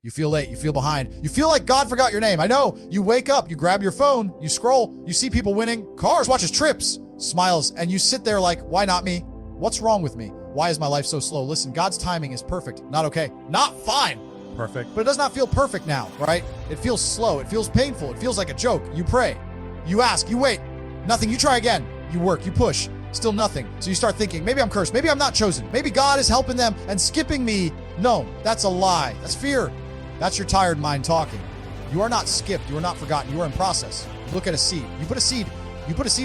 You feel late, you feel behind, you feel like God forgot your name. I know. You wake up, you grab your phone, you scroll, you see people winning, cars, watches trips, smiles, and you sit there like, why not me? What's wrong with me? Why is my life so slow? Listen, God's timing is perfect, not okay, not fine. Perfect. But it does not feel perfect now, right? It feels slow, it feels painful, it feels like a joke. You pray, you ask, you wait, nothing, you try again, you work, you push, still nothing. So you start thinking, maybe I'm cursed, maybe I'm not chosen, maybe God is helping them and skipping me. No, that's a lie, that's fear. That's your tired mind talking. You are not skipped, you are not forgotten, you are in process. Look at a seed, you put a seed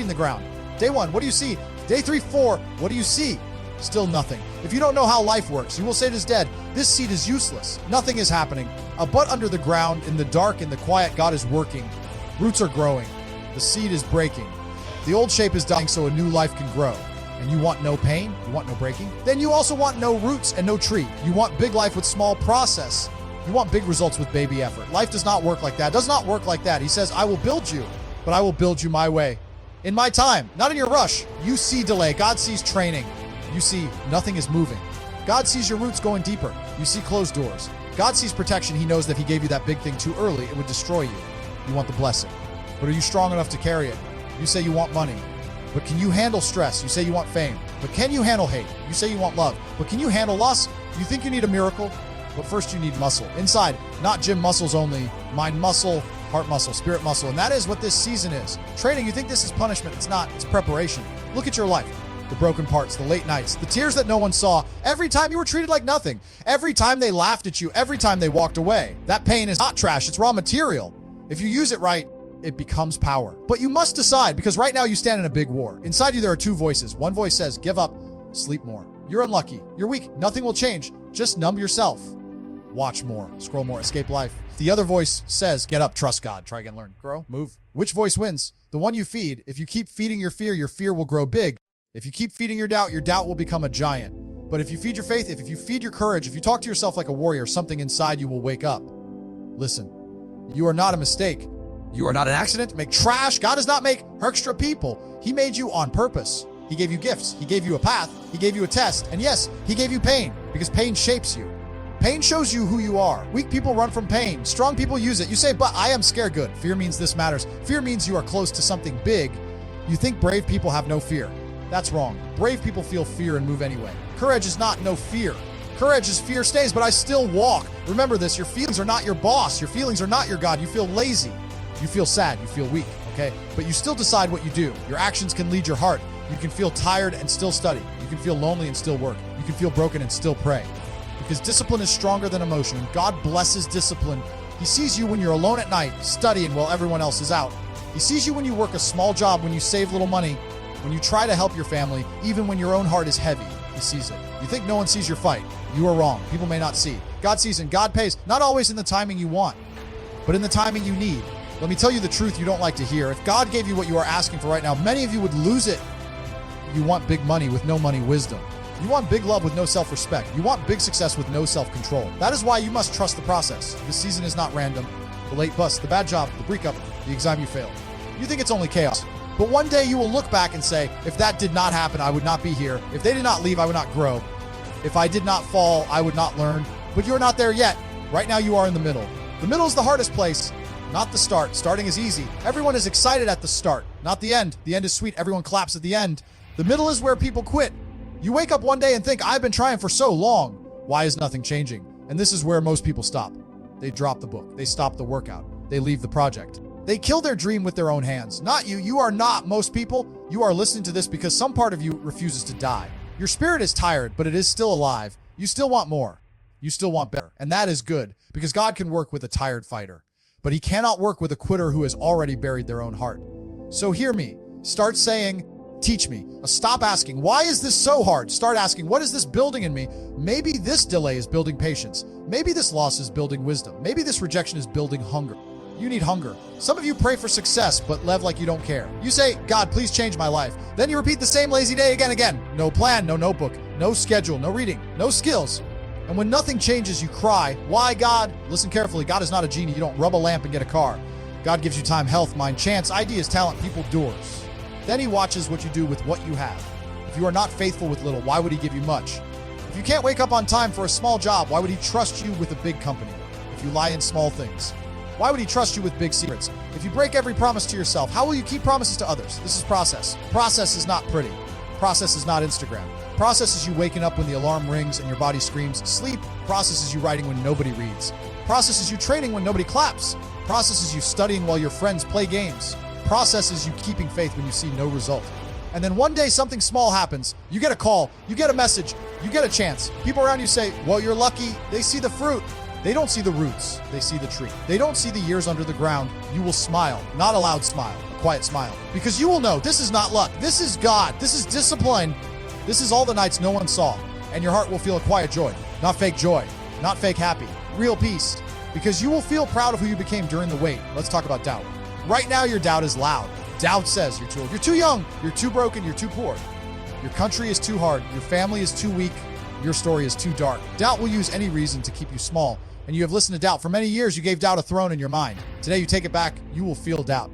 in the ground. Day 1, what do you see? Day 3, 4, what do you see? Still nothing. If you don't know how life works, you will say it is dead. This seed is useless. Nothing is happening. A butt under the ground, in the dark, in the quiet, God is working. Roots are growing. The seed is breaking. The old shape is dying so a new life can grow. And you want no pain? You want no breaking? Then you also want no roots and no tree. You want big life with small process. You want big results with baby effort. Life does not work like that. It does not work like that. He says, I will build you, but I will build you my way. In my time, not in your rush. You see delay. God sees training. You see nothing is moving. God sees your roots going deeper. You see closed doors. God sees protection. He knows that if he gave you that big thing too early, it would destroy you. You want the blessing. But are you strong enough to carry it? You say you want money. But can you handle stress? You say you want fame. But can you handle hate? You say you want love. But can you handle loss? You think you need a miracle? But first you need muscle. Inside, not gym muscles only. Mind muscle, heart muscle, spirit muscle. And that is what this season is. Training, you think this is punishment. It's not. It's preparation. Look at your life. The broken parts, the late nights, the tears that no one saw, every time you were treated like nothing, every time they laughed at you, every time they walked away. That pain is not trash, it's raw material. If you use it right, it becomes power. But you must decide, because right now you stand in a big war. Inside you there are two voices. One voice says, give up, sleep more. You're unlucky, you're weak, nothing will change. Just numb yourself. Watch more, scroll more, escape life. The other voice says, get up, trust God, try again, learn, grow, move. Which voice wins? The one you feed. If you keep feeding your fear will grow big. If you keep feeding your doubt will become a giant. But if you feed your faith, if you feed your courage, if you talk to yourself like a warrior, something inside you will wake up. Listen, you are not a mistake. You are not an accident. Make trash. God does not make extra people. He made you on purpose. He gave you gifts. He gave you a path. He gave you a test. And yes, he gave you pain, because pain shapes you. Pain shows you who you are. Weak people run from pain. Strong people use it. You say, but I am scared. Good. Fear means this matters. Fear means you are close to something big. You think brave people have no fear. That's wrong. Brave people feel fear and move anyway. Courage is not no fear. Courage is fear stays, but I still walk. Remember this, your feelings are not your boss. Your feelings are not your God. You feel lazy. You feel sad. You feel weak, okay? But you still decide what you do. Your actions can lead your heart. You can feel tired and still study. You can feel lonely and still work. You can feel broken and still pray. Because discipline is stronger than emotion. God blesses discipline. He sees you when you're alone at night, studying while everyone else is out. He sees you when you work a small job, when you save little money, when you try to help your family, even when your own heart is heavy. He sees it. You think no one sees your fight. You are wrong. People may not see. God sees and God pays, not always in the timing you want, but in the timing you need. Let me tell you the truth you don't like to hear. If God gave you what you are asking for right now, many of you would lose it. You want big money with no money wisdom. You want big love with no self-respect. You want big success with no self-control. That is why you must trust the process. This season is not random. The late bus, the bad job, the breakup, the exam you failed. You think it's only chaos. But one day you will look back and say, if that did not happen, I would not be here. If they did not leave, I would not grow. If I did not fall, I would not learn. But you're not there yet. Right now you are in the middle. The middle is the hardest place, not the start. Starting is easy. Everyone is excited at the start, not the end. The end is sweet. Everyone claps at the end. The middle is where people quit. You wake up one day and think, I've been trying for so long. Why is nothing changing? And this is where most people stop. They drop the book. They stop the workout. They leave the project. They kill their dream with their own hands. Not you. You are not most people. You are listening to this because some part of you refuses to die. Your spirit is tired, but it is still alive. You still want more. You still want better. And that is good, because God can work with a tired fighter, but he cannot work with a quitter who has already buried their own heart. So hear me. Start saying, teach me. Stop asking, why is this so hard? Start asking, what is this building in me? Maybe this delay is building patience. Maybe this loss is building wisdom. Maybe this rejection is building hunger. You need hunger. Some of you pray for success, but live like you don't care. You say, God, please change my life. Then you repeat the same lazy day again. No plan, no notebook, no schedule, no reading, no skills. And when nothing changes, you cry, why God? Listen carefully, God is not a genie. You don't rub a lamp and get a car. God gives you time, health, mind, chance, ideas, talent, people, doors. Then he watches what you do with what you have. If you are not faithful with little, why would he give you much? If you can't wake up on time for a small job, why would he trust you with a big company? if you lie in small things? Why would he trust you with big secrets? If you break every promise to yourself, how will you keep promises to others? This is process. Process is not pretty. Process is not Instagram. Process is you waking up when the alarm rings and your body screams. Sleep. Process is you writing when nobody reads. Process is you training when nobody claps. Process is you studying while your friends play games. Process is you keeping faith when you see no result. And then one day something small happens. You get a call, you get a message, you get a chance. People around you say, well, you're lucky. They see the fruit. They don't see the roots. They see the tree. They don't see the years under the ground. You will smile, not a loud smile, a quiet smile. Because you will know this is not luck. This is God. This is discipline. This is all the nights no one saw. And your heart will feel a quiet joy, not fake joy, not fake happy, real peace. Because you will feel proud of who you became during the wait. Let's talk about doubt. Right now, your doubt is loud. Doubt says you're too old, you're too young, you're too broken, you're too poor. Your country is too hard, your family is too weak, your story is too dark. Doubt will use any reason to keep you small, and you have listened to doubt. For many years, you gave doubt a throne in your mind. Today, you take it back, you will feel doubt.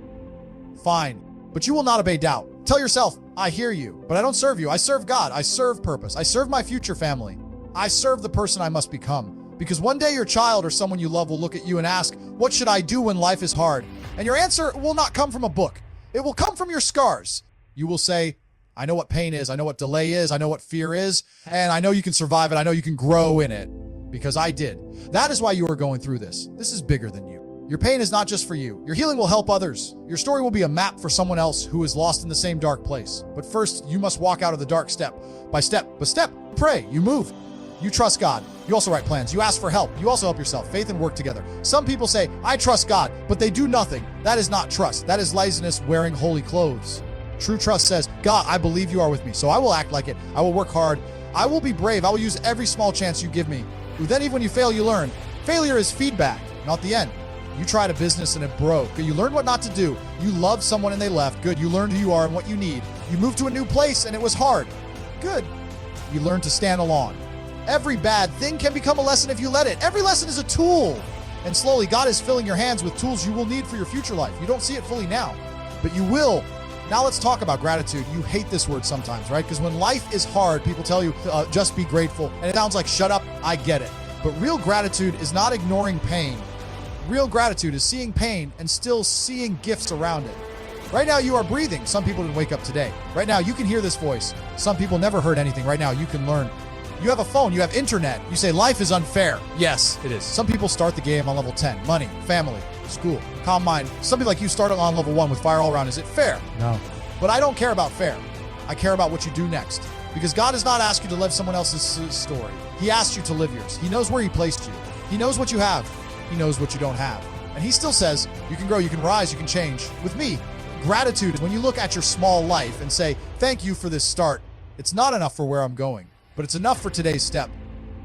Fine, but you will not obey doubt. Tell yourself, I hear you, but I don't serve you. I serve God. I serve purpose. I serve my future family. I serve the person I must become. Because one day your child or someone you love will look at you and ask, what should I do when life is hard? And your answer will not come from a book. It will come from your scars. You will say, I know what pain is. I know what delay is. I know what fear is. And I know you can survive it. I know you can grow in it because I did. That is why you are going through this. This is bigger than you. Your pain is not just for you. Your healing will help others. Your story will be a map for someone else who is lost in the same dark place. But first, you must walk out of the dark step by step. Pray. You move. You trust God. You also write plans. You ask for help. You also help yourself. Faith and work together. Some people say, I trust God, but they do nothing. That is not trust. That is laziness wearing holy clothes. True trust says, God, I believe you are with me, so I will act like it. I will work hard. I will be brave. I will use every small chance you give me. Then even when you fail, you learn. Failure is feedback, not the end. You tried a business and it broke. You learned what not to do. You loved someone and they left. Good. You learned who you are and what you need. You moved to a new place and it was hard. Good. You learned to stand alone. Every bad thing can become a lesson if you let it. Every lesson is a tool. And slowly, God is filling your hands with tools you will need for your future life. You don't see it fully now, but you will. Now let's talk about gratitude. You hate this word sometimes, right? Because when life is hard, people tell you, just be grateful. And it sounds like, shut up, I get it. But real gratitude is not ignoring pain. Real gratitude is seeing pain and still seeing gifts around it. Right now, you are breathing. Some people didn't wake up today. Right now, you can hear this voice. Some people never heard anything. Right now, you can learn. You have a phone, you have internet. You say life is unfair. Yes, it is. Some people start the game on level 10. Money, family, school, calm mind. Some people like you started on level 1 with fire all around. Is it fair? No. But I don't care about fair. I care about what you do next. Because God does not ask you to live someone else's story. He asked you to live yours. He knows where he placed you. He knows what you have. He knows what you don't have. And he still says, you can grow, you can rise, you can change. With me, gratitude is when you look at your small life and say, thank you for this start. It's not enough for where I'm going, but it's enough for today's step.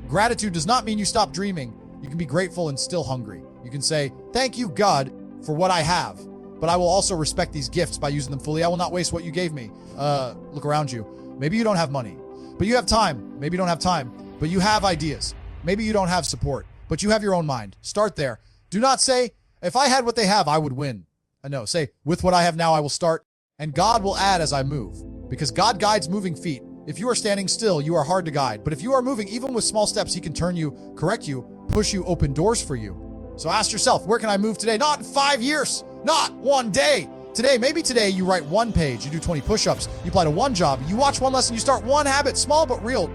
Gratitude does not mean you stop dreaming. You can be grateful and still hungry. You can say, thank you, God, for what I have, but I will also respect these gifts by using them fully. I will not waste what you gave me. Look around you. Maybe you don't have money, but you have time. Maybe you don't have time, but you have ideas. Maybe you don't have support, but you have your own mind. Start there. Do not say, if I had what they have, I would win. No, say, with what I have now, I will start, and God will add as I move, because God guides moving feet. If you are standing still, you are hard to guide. But if you are moving, even with small steps, he can turn you, correct you, push you, open doors for you. So ask yourself, where can I move today? Not in 5 years, not one day. Today, maybe today you write 1 page, you do 20 push-ups, you apply to 1 job, you watch 1 lesson, you start 1 habit, small but real.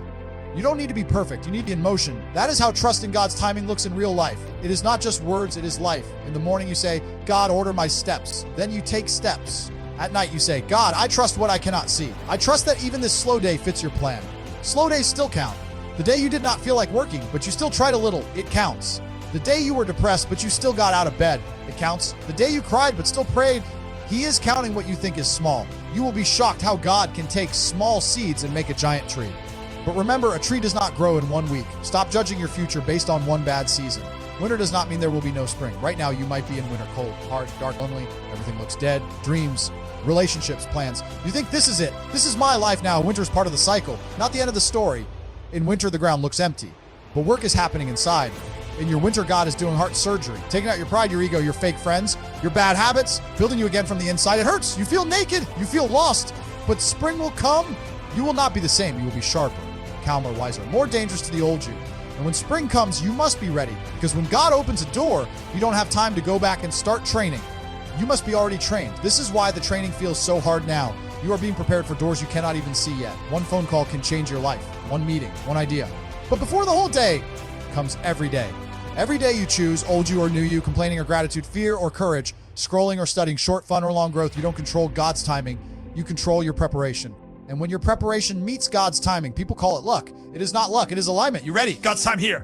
You don't need to be perfect, you need to be in motion. That is how trust in God's timing looks in real life. It is not just words, it is life. In the morning you say, God, order my steps. Then you take steps. At night you say, God, I trust what I cannot see. I trust that even this slow day fits your plan. Slow days still count. The day you did not feel like working, but you still tried a little, it counts. The day you were depressed, but you still got out of bed, it counts. The day you cried, but still prayed, he is counting what you think is small. You will be shocked how God can take small seeds and make a giant tree. But remember, a tree does not grow in 1 week. Stop judging your future based on 1 bad season. Winter does not mean there will be no spring. Right now, you might be in winter, cold, hard, dark, lonely. Everything looks dead. Dreams, relationships, plans. You think this is it. This is my life now. Winter's part of the cycle, not the end of the story. In winter, the ground looks empty, but work is happening inside. In your winter, God is doing heart surgery, taking out your pride, your ego, your fake friends, your bad habits, building you again from the inside. It hurts. You feel naked. You feel lost. But spring will come. You will not be the same. You will be sharper, calmer, wiser, more dangerous to the old you. And when spring comes, you must be ready, because when God opens a door, you don't have time to go back and start training. You must be already trained. This is why the training feels so hard now. You are being prepared for doors you cannot even see yet. One phone call can change your life. One meeting, one idea. But before the whole day comes every day. Every day you choose, old you or new you, complaining or gratitude, fear or courage, scrolling or studying, short, fun, or long growth. You don't control God's timing. You control your preparation. And when your preparation meets God's timing, people call it luck. It is not luck. It is alignment. You ready? God's time here.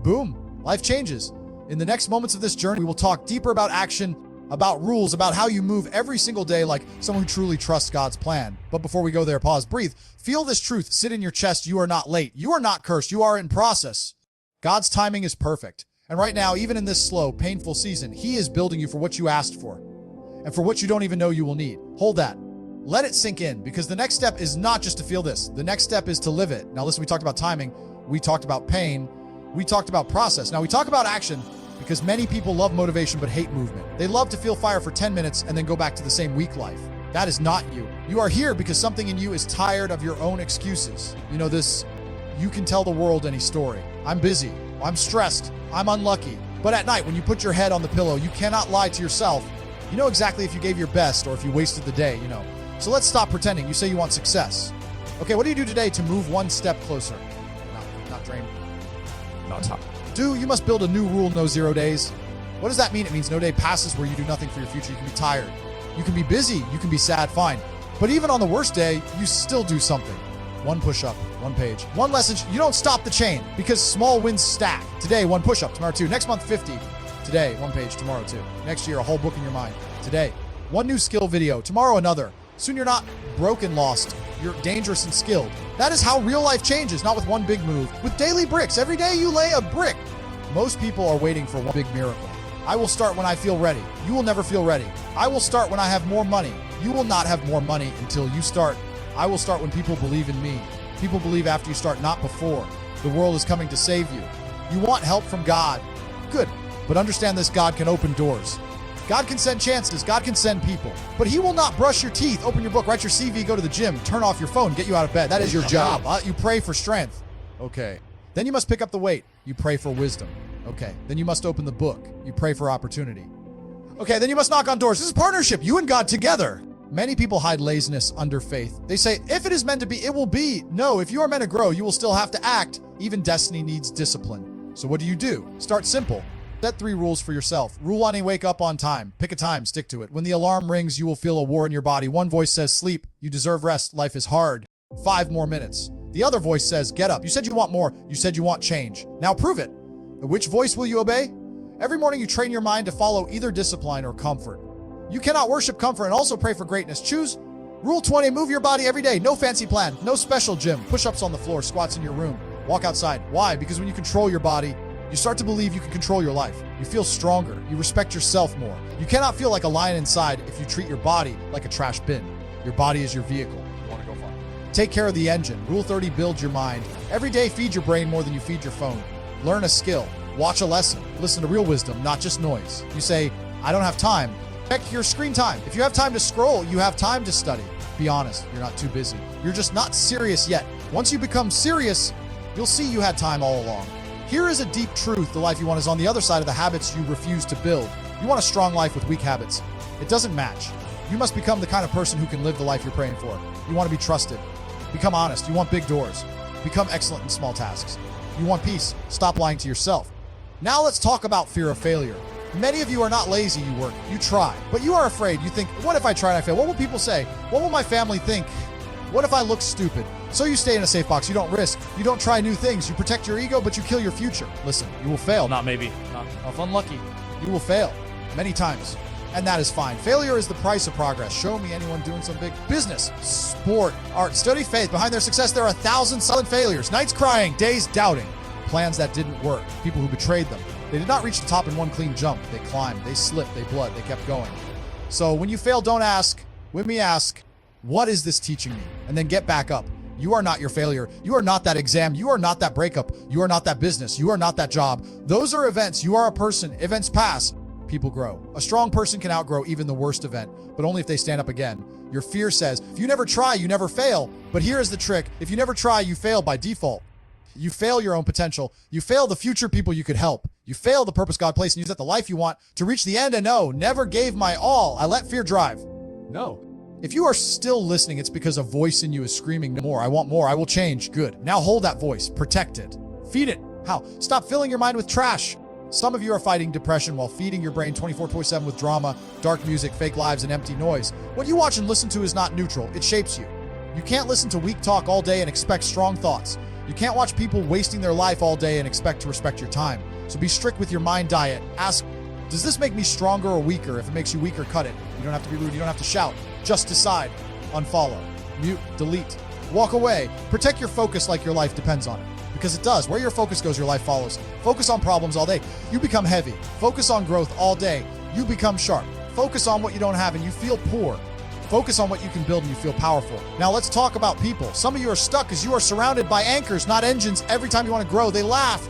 Boom. Life changes. In the next moments of this journey, we will talk deeper about action, about rules, about how you move every single day like someone who truly trusts God's plan. But before we go there, pause, breathe. Feel this truth sit in your chest. You are not late. You are not cursed. You are in process. God's timing is perfect. And right now, even in this slow, painful season, He is building you for what you asked for and for what you don't even know you will need. Hold that. Let it sink in, because the next step is not just to feel this. The next step is to live it. Now listen, we talked about timing. We talked about pain. We talked about process. Now we talk about action, because many people love motivation but hate movement. They love to feel fire for 10 minutes and then go back to the same weak life. That is not you. You are here because something in you is tired of your own excuses. You know this, you can tell the world any story. I'm busy. I'm stressed. I'm unlucky. But at night, when you put your head on the pillow, you cannot lie to yourself. You know exactly if you gave your best or if you wasted the day, So let's stop pretending. You say you want success. Okay, what do you do today to move one step closer? Not drain. Not top. You must build a new rule, no 0 days. What does that mean? It means no day passes where you do nothing for your future. You can be tired. You can be busy. You can be sad, fine. But even on the worst day, you still do something. One push-up, one page, one lesson. You don't stop the chain, because small wins stack. Today, one push-up, tomorrow 2. Next month, 50. Today, one page, tomorrow 2. Next year, a whole book in your mind. Today, one new skill video, tomorrow another. Soon you're not broken, lost. You're dangerous and skilled. That is how real life changes, not with one big move. With daily bricks, every day you lay a brick. Most people are waiting for one big miracle. I will start when I feel ready. You will never feel ready. I will start when I have more money. You will not have more money until you start. I will start when people believe in me. People believe after you start, not before. The world is coming to save you. You want help from God. Good. But understand this, God can open doors. God can send chances. God can send people. But He will not brush your teeth, open your book, write your CV, go to the gym, turn off your phone, get you out of bed. That is your job. You pray for strength. Okay. Then you must pick up the weight. You pray for wisdom. Okay. Then you must open the book. You pray for opportunity. Okay. Then you must knock on doors. This is partnership. You and God together. Many people hide laziness under faith. They say, if it is meant to be, it will be. No, if you are meant to grow, you will still have to act. Even destiny needs discipline. So what do? Start simple. Set 3 rules for yourself. Rule 1, wake up on time. Pick a time, stick to it. When the alarm rings, you will feel a war in your body. One voice says, sleep. You deserve rest. Life is hard. 5 more minutes. The other voice says, get up. You said you want more. You said you want change. Now prove it. Which voice will you obey? Every morning you train your mind to follow either discipline or comfort. You cannot worship comfort and also pray for greatness. Choose. Rule 20, move your body every day. No fancy plan, no special gym. Push-ups on the floor, squats in your room. Walk outside. Why? Because when you control your body, you start to believe you can control your life. You feel stronger. You respect yourself more. You cannot feel like a lion inside if you treat your body like a trash bin. Your body is your vehicle. You want to go far. Take care of the engine. Rule 30, build your mind. Every day, feed your brain more than you feed your phone. Learn a skill. Watch a lesson. Listen to real wisdom, not just noise. You say, I don't have time. Check your screen time. If you have time to scroll, you have time to study. Be honest, you're not too busy. You're just not serious yet. Once you become serious, you'll see you had time all along. Here is a deep truth. The life you want is on the other side of the habits you refuse to build. You want a strong life with weak habits. It doesn't match. You must become the kind of person who can live the life you're praying for. You want to be trusted. Become honest. You want big doors. Become excellent in small tasks. You want peace. Stop lying to yourself. Now let's talk about fear of failure. Many of you are not lazy, you work, you try, but you are afraid. You think, what if I try and I fail? What will people say? What will my family think? What if I look stupid? So you stay in a safe box, you don't risk, you don't try new things, you protect your ego, but you kill your future. Listen, you will fail. Not maybe, not if unlucky. You will fail many times, and that is fine. Failure is the price of progress. Show me anyone doing some big business, sport, art, study, faith. Behind their success, there are 1,000 silent failures, nights crying, days doubting, plans that didn't work, people who betrayed them. They did not reach the top in one clean jump. They climbed, they slipped, they bled, they kept going. So when you fail, don't ask. When we ask, what is this teaching me? And then get back up. You are not your failure. You are not that exam. You are not that breakup. You are not that business. You are not that job. Those are events. You are a person. Events pass. People grow. A strong person can outgrow even the worst event, but only if they stand up again. Your fear says, if you never try, you never fail. But here is the trick. If you never try, you fail by default. You fail your own potential. You fail the future people you could help. You fail the purpose God placed in you, that the life you want to reach the end. And no, never gave my all. I let fear drive. No. If you are still listening, it's because a voice in you is screaming, more. I want more. I will change. Good. Now hold that voice. Protect it. Feed it. How? Stop filling your mind with trash. Some of you are fighting depression while feeding your brain 24/7 with drama, dark music, fake lives, and empty noise. What you watch and listen to is not neutral. It shapes you. You can't listen to weak talk all day and expect strong thoughts. You can't watch people wasting their life all day and expect to respect your time. So be strict with your mind diet. Ask, does this make me stronger or weaker? If it makes you weaker, cut it. You don't have to be rude. You don't have to shout. Just decide. Unfollow. Mute. Delete. Walk away. Protect your focus like your life depends on it. Because it does. Where your focus goes, your life follows. Focus on problems all day. You become heavy. Focus on growth all day. You become sharp. Focus on what you don't have and you feel poor. Focus on what you can build and you feel powerful. Now let's talk about people. Some of you are stuck because you are surrounded by anchors, not engines. Every time you want to grow, they laugh.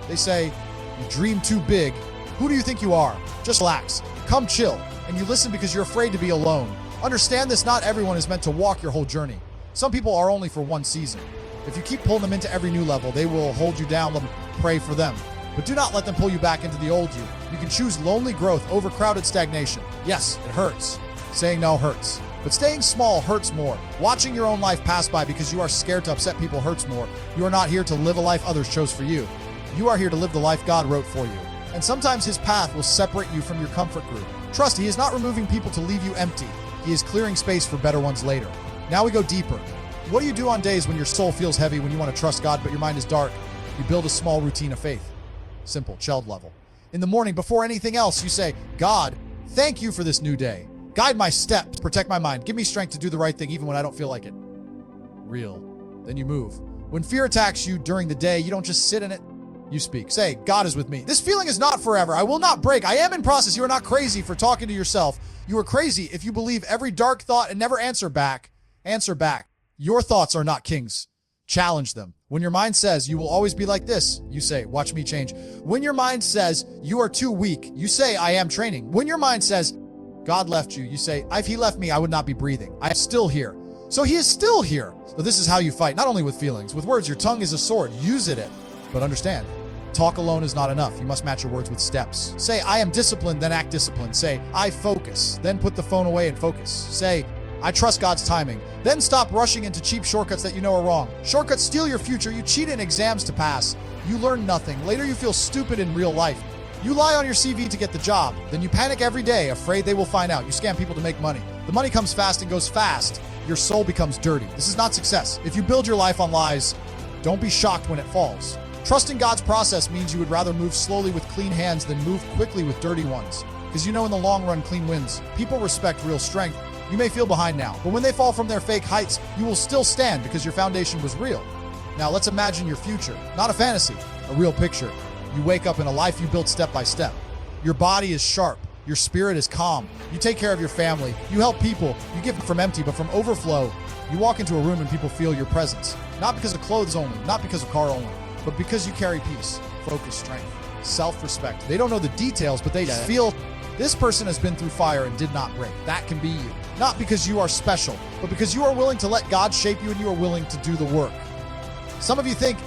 They say, you dream too big. Who do you think you are? Just relax. Come chill. And you listen because you're afraid to be alone. Understand this, not everyone is meant to walk your whole journey. Some people are only for one season. If you keep pulling them into every new level, they will hold you down. Pray for them. But do not let them pull you back into the old you. You can choose lonely growth over crowded stagnation. Yes, it hurts. Saying no hurts. But staying small hurts more. Watching your own life pass by because you are scared to upset people hurts more. You are not here to live a life others chose for you. You are here to live the life God wrote for you. And sometimes his path will separate you from your comfort group. Trust, he is not removing people to leave you empty. He is clearing space for better ones later. Now we go deeper. What do you do on days when your soul feels heavy, when you want to trust God, but your mind is dark? You build a small routine of faith. Simple, child level. In the morning, before anything else, you say, God, thank you for this new day. Guide my steps, protect my mind. Give me strength to do the right thing even when I don't feel like it. Real. Then you move. When fear attacks you during the day, you don't just sit in it. You speak. Say, God is with me. This feeling is not forever. I will not break. I am in process. You are not crazy for talking to yourself. You are crazy if you believe every dark thought and never answer back. Answer back. Your thoughts are not kings. Challenge them. When your mind says you will always be like this, you say, watch me change. When your mind says you are too weak, you say, I am training. When your mind says God left you, you say, if he left me, I would not be breathing. I am still here. So he is still here. So this is how you fight, not only with feelings, with words. Your tongue is a sword. Use it. But understand, talk alone is not enough. You must match your words with steps. Say, I am disciplined, then act disciplined. Say, I focus, then put the phone away and focus. Say, I trust God's timing. Then stop rushing into cheap shortcuts that you know are wrong. Shortcuts steal your future. You cheat in exams to pass. You learn nothing. Later you feel stupid in real life. You lie on your CV to get the job. Then you panic every day, afraid they will find out. You scam people to make money. The money comes fast and goes fast. Your soul becomes dirty. This is not success. If you build your life on lies, don't be shocked when it falls. Trusting God's process means you would rather move slowly with clean hands than move quickly with dirty ones. Because you know in the long run, clean wins. People respect real strength. You may feel behind now, but when they fall from their fake heights, you will still stand because your foundation was real. Now let's imagine your future, not a fantasy, a real picture. You wake up in a life you built step by step. Your body is sharp. Your spirit is calm. You take care of your family. You help people. You give from empty, but from overflow. You walk into a room and people feel your presence. Not because of clothes only, not because of car only, but because you carry peace, focus, strength, self-respect. They don't know the details, but they feel this person has been through fire and did not break. That can be you. Not because you are special, but because you are willing to let God shape you and you are willing to do the work. Some of you think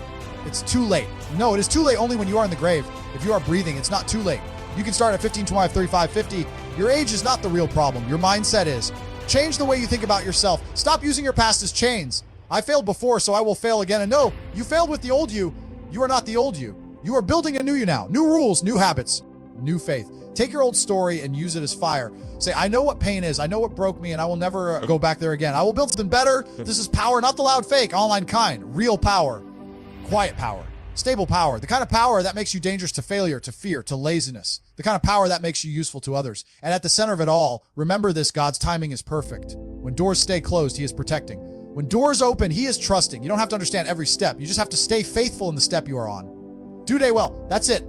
it's too late. No, it is too late only when you are in the grave. If you are breathing, it's not too late. You can start at 15, 25, 35, 50. Your age is not the real problem. Your mindset is. Change the way you think about yourself. Stop using your past as chains. I failed before, so I will fail again. And no, you failed with the old you. You are not the old you. You are building a new you now. New rules, new habits, new faith. Take your old story and use it as fire. Say, I know what pain is. I know what broke me, and I will never go back there again. I will build something better. This is power, not the loud fake, online kind. Real power. Quiet power. Stable power. The kind of power that makes you dangerous to failure, to fear, to laziness. The kind of power that makes you useful to others. And at the center of it all, remember this, God's timing is perfect. When doors stay closed, he is protecting. When doors open, he is trusting. You don't have to understand every step. You just have to stay faithful in the step you are on. Do day well. That's it.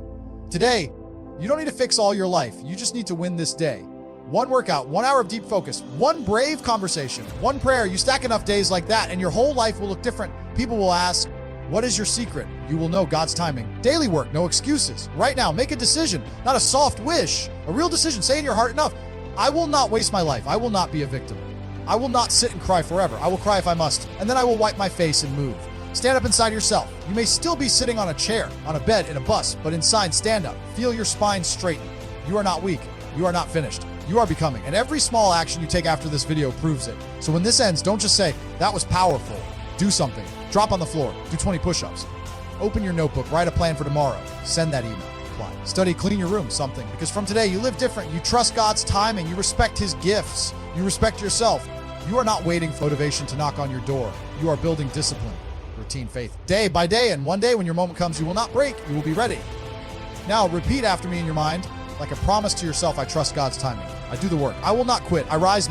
Today, you don't need to fix all your life. You just need to win this day. One workout, 1 hour of deep focus, one brave conversation, one prayer. You stack enough days like that and your whole life will look different. People will ask, what is your secret? You will know God's timing. Daily work, no excuses. Right now, make a decision, not a soft wish, a real decision. Say in your heart, enough. I will not waste my life. I will not be a victim. I will not sit and cry forever. I will cry if I must, and then I will wipe my face and move. Stand up inside yourself. You may still be sitting on a chair, on a bed, in a bus, but inside, stand up. Feel your spine straighten. You are not weak. You are not finished. You are becoming. And every small action you take after this video proves it. So when this ends, don't just say, that was powerful. Do something. Drop on the floor. Do 20 push-ups. Open your notebook. Write a plan for tomorrow. Send that email. Apply. Study, clean your room, something. Because from today, you live different. You trust God's timing. You respect his gifts. You respect yourself. You are not waiting for motivation to knock on your door. You are building discipline, routine, faith, day by day. And one day when your moment comes, you will not break. You will be ready. Now repeat after me in your mind, like a promise to yourself. I trust God's timing. I do the work. I will not quit. I rise